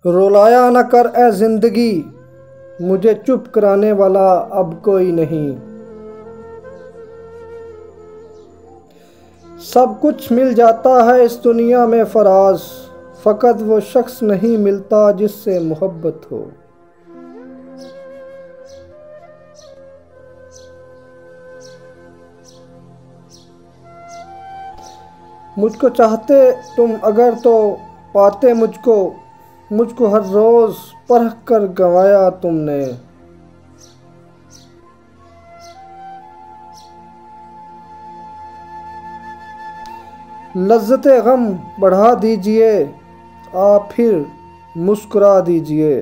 رلایا نہ کر اے زندگی، مجھے چپ کرانے والا اب کوئی نہیں۔ سب کچھ مل جاتا ہے اس دنیا میں فراز، فقط وہ شخص نہیں ملتا جس سے محبت ہو۔ مجھ کو چاہتے تم اگر تو پاتے مجھ کو ہر روز پرکھ کر گنوایا تم نے۔ لذت غم بڑھا دیجئے، آپ پھر مسکرا دیجئے،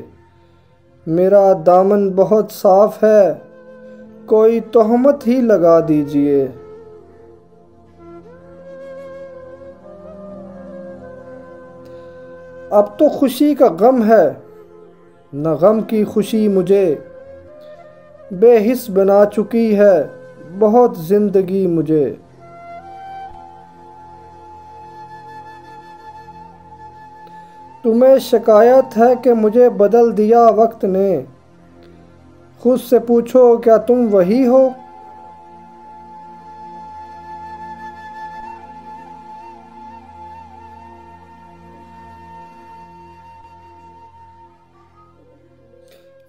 میرا دامن بہت صاف ہے، کوئی تہمت ہی لگا دیجئے۔ اب تو خوشی کا غم ہے، نہ غم کی خوشی مجھے، بے حس بنا چکی ہے بہت زندگی مجھے۔ تمہیں شکایت ہے کہ مجھے بدل دیا وقت نے، خود سے پوچھو کیا تم وہی ہو؟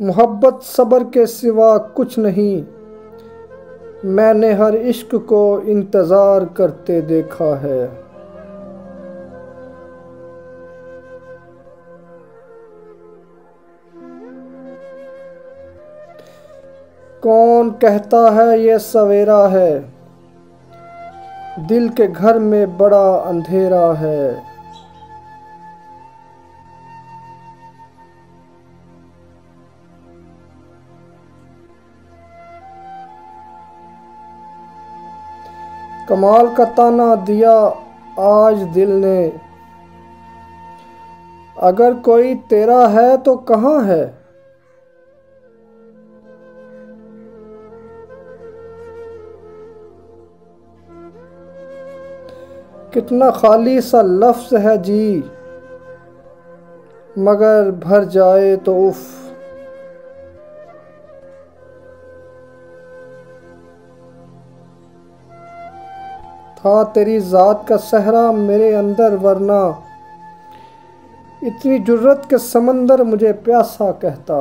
محبت صبر کے سوا کچھ نہیں، میں نے ہر عشق کو انتظار کرتے دیکھا ہے۔ کون کہتا ہے یہ سویرا ہے، دل کے گھر میں بڑا اندھیرا ہے۔ کمال کا تانا دیا آج دل نے، اگر کوئی تیرا ہے تو کہاں ہے؟ کتنا خالی سا لفظ ہے جی، مگر بھر جائے تو اف۔ تھا تیری ذات کا صحرا میرے اندر، ورنہ اتنی جرت کے سمندر مجھے پیاسا کہتا۔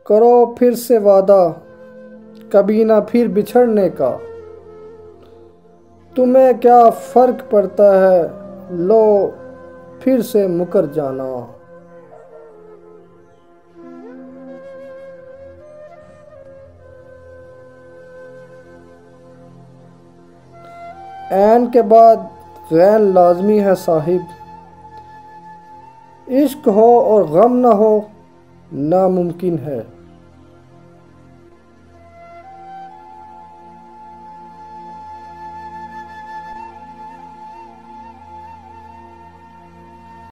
کرو پھر سے وعدہ کبھی نہ پھر بچھڑنے کا، تمہیں کیا فرق پڑتا ہے لو پھر سے مکر جانا۔ عین کے بعد غین لازمی ہے صاحب، عشق ہو اور غم نہ ہو ناممکن ہے۔